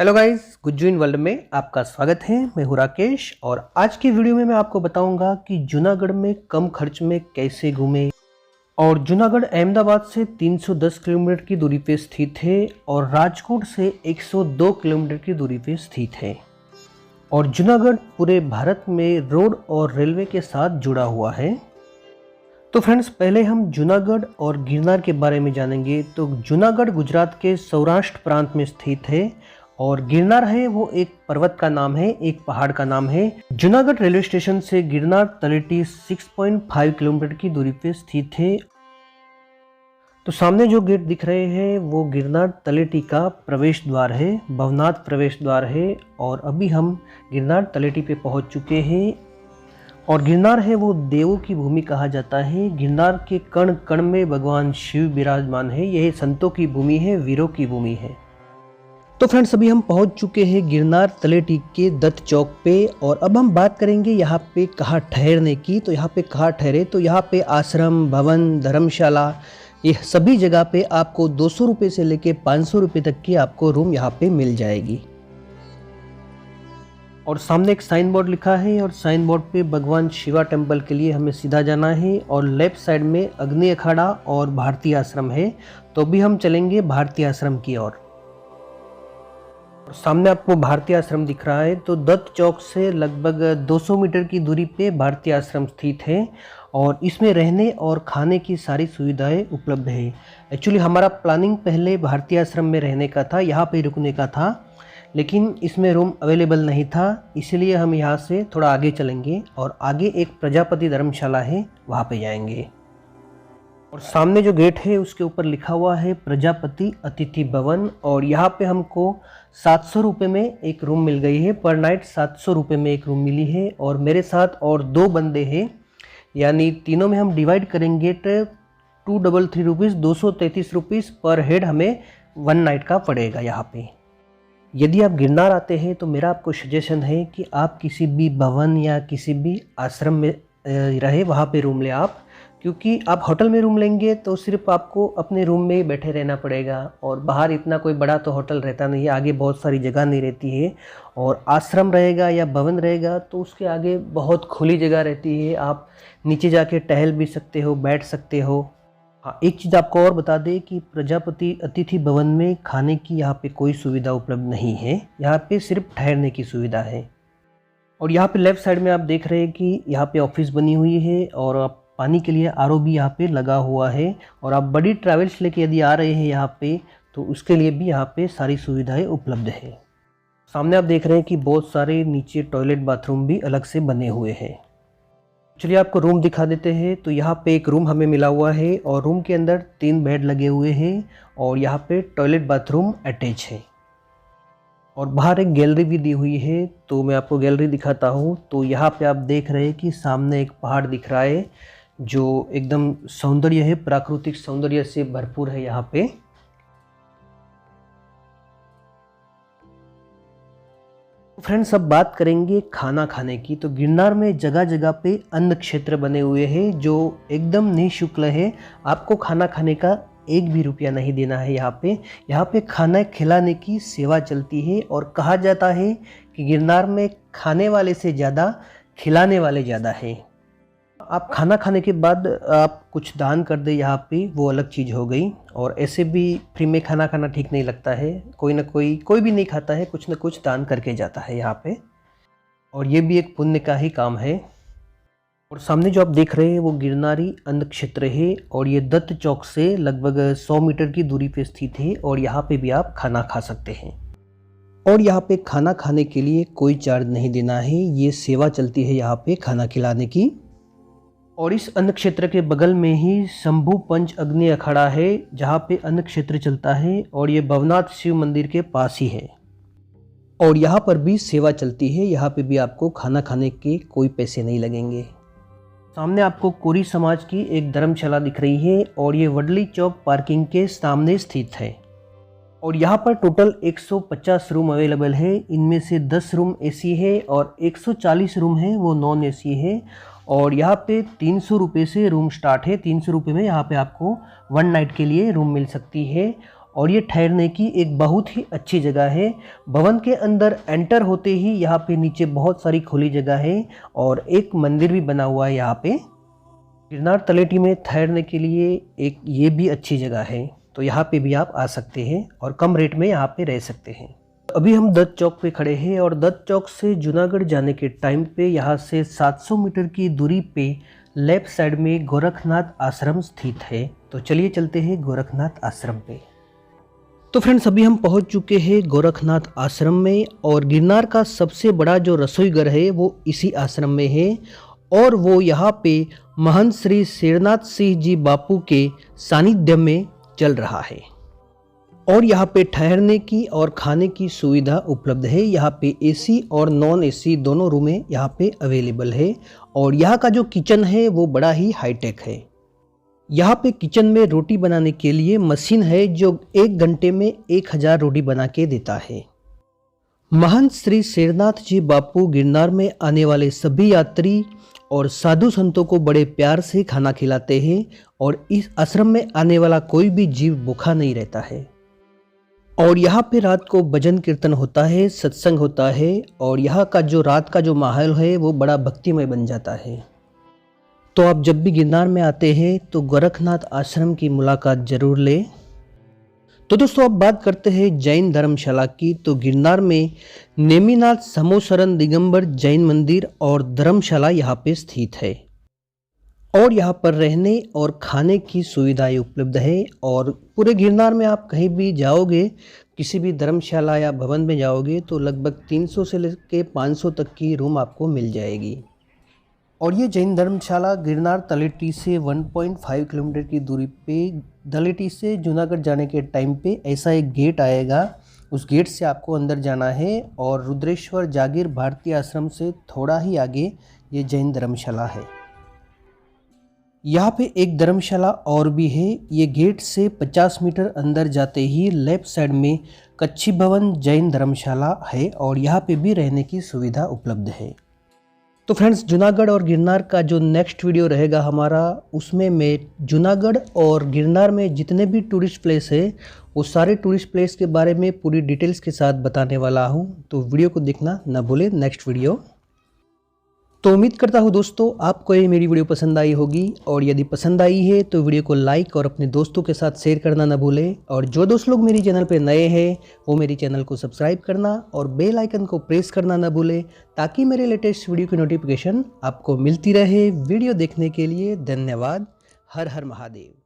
Hello guys, Gujju in world में आपका स्वागत है। मैं हूं राकेश और आज की वीडियो में मैं आपको बताऊंगा कि जूनागढ़ में कम खर्च में कैसे घूमें। और जूनागढ़ अहमदाबाद से 310 किलोमीटर की दूरी पे स्थित है और राजकोट से 102 किलोमीटर की दूरी पे स्थित है। और जूनागढ़ पूरे भारत में रोड और रेलवे के साथ जुड़ा हुआ है। तो फ्रेंड्स, पहले हम जूनागढ़ और गिरनार के बारे में जानेंगे। तो जूनागढ़ गुजरात के सौराष्ट्र प्रांत में स्थित है और गिरनार है वो एक पर्वत का नाम है, एक पहाड़ का नाम है। जूनागढ़ रेलवे स्टेशन से गिरनार तलेटी 6.5 किलोमीटर की दूरी पे स्थित है। तो सामने जो गेट दिख रहे हैं वो गिरनार तलेटी का प्रवेश द्वार है, भवनाथ प्रवेश द्वार है। और अभी हम गिरनार तलेटी पे पहुंच चुके हैं। और गिरनार है वो देवों की भूमि कहा जाता है। गिरनार के कण कण में भगवान शिव विराजमान है। यह संतों की भूमि है, वीरों की भूमि है। तो फ्रेंड्स, अभी हम पहुंच चुके हैं गिरनार तलेटी के दत्त चौक पे। और अब हम बात करेंगे यहाँ पे कहाँ ठहरने की। तो यहाँ पे कहाँ ठहरे, तो यहाँ पे आश्रम, भवन, धर्मशाला, ये सभी जगह पे आपको 200 रुपये से लेके 500 रुपये तक की आपको रूम यहाँ पे मिल जाएगी। और सामने एक साइन बोर्ड लिखा है और साइन बोर्ड पे भगवान शिवा टेम्पल के लिए हमें सीधा जाना है। और लेफ्ट साइड में अग्नि अखाड़ा और भारतीय आश्रम है। तो अभी हम चलेंगे भारतीय आश्रम की ओर। और सामने आपको भारतीय आश्रम दिख रहा है। तो दत्त चौक से लगभग 200 मीटर की दूरी पे भारतीय आश्रम स्थित है और इसमें रहने और खाने की सारी सुविधाएं उपलब्ध है। एक्चुअली हमारा प्लानिंग पहले भारतीय आश्रम में रहने का था, यहाँ पे रुकने का था, लेकिन इसमें रूम अवेलेबल नहीं था। इसलिए हम यहाँ से थोड़ा आगे चलेंगे और आगे एक प्रजापति धर्मशाला है, वहाँ पे जाएंगे। और सामने जो गेट है उसके ऊपर लिखा हुआ है प्रजापति अतिथि भवन। और यहाँ पे हमको 700 रुपये में एक रूम मिल गई है। पर नाइट 700 रुपये में एक रूम मिली है। और मेरे साथ और 2 बंदे हैं, यानी तीनों में हम डिवाइड करेंगे तो 233 रुपीज़, 233 रुपीज़ पर हेड हमें 1 नाइट का पड़ेगा यहाँ पे। यदि आप गिरनार आते हैं तो मेरा आपको सजेशन है कि आप किसी भी भवन या किसी भी आश्रम में रहे, वहाँ पे रूम ले आप। क्योंकि आप होटल में रूम लेंगे तो सिर्फ आपको अपने रूम में ही बैठे रहना पड़ेगा और बाहर इतना कोई बड़ा तो होटल रहता नहीं है, आगे बहुत सारी जगह नहीं रहती है। और आश्रम रहेगा या भवन रहेगा तो उसके आगे बहुत खुली जगह रहती है, आप नीचे जाके टहल भी सकते हो, बैठ सकते हो। हाँ, एक चीज़ आपको और बता दें कि प्रजापति अतिथि भवन में खाने की यहाँ पे कोई सुविधा उपलब्ध नहीं है, यहाँ पे सिर्फ ठहरने की सुविधा है। और यहाँ पे लेफ़्ट साइड में आप देख रहे हैं कि यहाँ पे ऑफिस बनी हुई है और आप पानी के लिए आरओ भी यहाँ पे लगा हुआ है। और आप बड़ी ट्रैवल्स लेके यदि आ रहे हैं यहाँ पे तो उसके लिए भी यहाँ पे सारी सुविधाएं उपलब्ध है। सामने आप देख रहे हैं कि बहुत सारे नीचे टॉयलेट बाथरूम भी अलग से बने हुए हैं। चलिए आपको रूम दिखा देते हैं। तो यहाँ पे एक रूम हमें मिला हुआ है और रूम के अंदर 3 बेड लगे हुए हैं और यहाँ पे टॉयलेट बाथरूम अटैच है। और बाहर एक गैलरी भी दी हुई है, तो मैं आपको गैलरी दिखाता हूँ। तो यहाँ पे आप देख रहे हैं कि सामने एक पहाड़ दिख रहा है जो एकदम सौंदर्य है, प्राकृतिक सौंदर्य से भरपूर है यहाँ पे। फ्रेंड्स, अब बात करेंगे खाना खाने की। तो गिरनार में जगह जगह पे अन्न क्षेत्र बने हुए हैं जो एकदम निःशुल्क है। आपको खाना खाने का 1 भी रुपया नहीं देना है। यहाँ पे खाना खिलाने की सेवा चलती है और कहा जाता है कि गिरनार में खाने वाले से ज़्यादा खिलाने वाले ज़्यादा हैं। आप खाना खाने के बाद आप कुछ दान कर दे यहाँ पे, वो अलग चीज़ हो गई। और ऐसे भी फ्री में खाना खाना ठीक नहीं लगता है, कोई ना कोई भी नहीं खाता है, कुछ ना कुछ दान करके जाता है यहाँ पे। और ये भी एक पुण्य का ही काम है। और सामने जो आप देख रहे हैं वो गिरनारी अन्न क्षेत्र है और ये दत्त चौक से लगभग 100 मीटर की दूरी पे स्थित है। और यहाँ पे भी आप खाना खा सकते हैं। और यहाँ पे खाना खाने के लिए कोई चार्ज नहीं देना है, ये सेवा चलती है यहाँ पे खाना खिलाने की। और इस अन्न क्षेत्र के बगल में ही शंभू पंच अग्नि अखाड़ा है जहाँ पे अन्न क्षेत्र चलता है और ये भवनाथ शिव मंदिर के पास ही है। और यहाँ पर भी सेवा चलती है, यहाँ पे भी आपको खाना खाने के कोई पैसे नहीं लगेंगे। सामने आपको कोरी समाज की एक धर्मशाला दिख रही है और ये वडली चौक पार्किंग के सामने स्थित है। और यहाँ पर टोटल 150 रूम अवेलेबल है। इनमें से 10 रूम एसी है और 140 रूम है वो नॉन एसी है। और यहाँ पे 300 रुपये से रूम स्टार्ट है। 300 रुपये में यहाँ पे आपको 1 नाइट के लिए रूम मिल सकती है। और ये ठहरने की एक बहुत ही अच्छी जगह है। भवन के अंदर एंटर होते ही यहाँ पे नीचे बहुत सारी खुली जगह है और एक मंदिर भी बना हुआ है यहाँ पे। गिरनार तलेटी में ठहरने के लिए एक ये भी अच्छी जगह है, तो यहाँ पे भी आप आ सकते हैं और कम रेट में यहाँ पे रह सकते हैं। अभी हम दत्त चौक पे खड़े हैं और दत्त चौक से जूनागढ़ जाने के टाइम पे यहाँ से 700 मीटर की दूरी पे लेफ्ट साइड में गोरखनाथ आश्रम स्थित है। तो चलिए चलते हैं गोरखनाथ आश्रम पे। तो फ्रेंड्स, अभी हम पहुंच चुके हैं गोरखनाथ आश्रम में और गिरनार का सबसे बड़ा जो रसोई घर है वो इसी आश्रम में है और वो यहाँ पे महंत श्री शेरनाथ सिंह जी बापू के सानिध्य में चल रहा है। और यहाँ पे ठहरने की और खाने की सुविधा उपलब्ध है। यहाँ पे एसी और नॉन एसी दोनों रूमें यहाँ पे अवेलेबल है और यहाँ का जो किचन है वो बड़ा ही हाईटेक है। यहाँ पे किचन में रोटी बनाने के लिए मशीन है जो 1 घंटे में 1000 रोटी बना के देता है। महंत श्री शेरनाथ जी बापू गिरनार में आने वाले सभी यात्री और साधु संतों को बड़े प्यार से खाना खिलाते हैं और इस आश्रम में आने वाला कोई भी जीव भूखा नहीं रहता है। और यहाँ पे रात को भजन कीर्तन होता है, सत्संग होता है और यहाँ का जो रात का जो माहौल है वो बड़ा भक्तिमय बन जाता है। तो आप जब भी गिरनार में आते हैं तो गोरखनाथ आश्रम की मुलाकात जरूर लें। तो दोस्तों, अब बात करते हैं जैन धर्मशाला की। तो गिरनार में नेमिनाथ समोसरन दिगंबर जैन मंदिर और धर्मशाला यहाँ पे स्थित है और यहाँ पर रहने और खाने की सुविधाएं उपलब्ध है। और पूरे गिरनार में आप कहीं भी जाओगे, किसी भी धर्मशाला या भवन में जाओगे तो लगभग 300 से लेकर 500 तक की रूम आपको मिल जाएगी। और ये जैन धर्मशाला गिरनार तलेटी से 1.5 किलोमीटर की दूरी पे तलेटी से जूनागढ़ जाने के टाइम पे ऐसा एक गेट आएगा, उस गेट से आपको अंदर जाना है और रुद्रेश्वर जागीर भारतीय आश्रम से थोड़ा ही आगे ये जैन धर्मशाला है। यहाँ पे एक धर्मशाला और भी है। ये गेट से 50 मीटर अंदर जाते ही लेफ्ट साइड में कच्ची भवन जैन धर्मशाला है और यहाँ पे भी रहने की सुविधा उपलब्ध है। तो फ्रेंड्स, जूनागढ़ और गिरनार का जो नेक्स्ट वीडियो रहेगा हमारा, उसमें मैं जूनागढ़ और गिरनार में जितने भी टूरिस्ट प्लेस है वो सारे टूरिस्ट प्लेस के बारे में पूरी डिटेल्स के साथ बताने वाला हूँ। तो वीडियो को देखना ना भूलें, नेक्स्ट वीडियो। तो उम्मीद करता हूँ दोस्तों आपको ये मेरी वीडियो पसंद आई होगी और यदि पसंद आई है तो वीडियो को लाइक और अपने दोस्तों के साथ शेयर करना ना भूलें। और जो दोस्त लोग मेरी चैनल पे नए हैं वो मेरी चैनल को सब्सक्राइब करना और बेल आइकन को प्रेस करना ना भूलें ताकि मेरे लेटेस्ट वीडियो की नोटिफिकेशन आपको मिलती रहे। वीडियो देखने के लिए धन्यवाद। हर हर महादेव।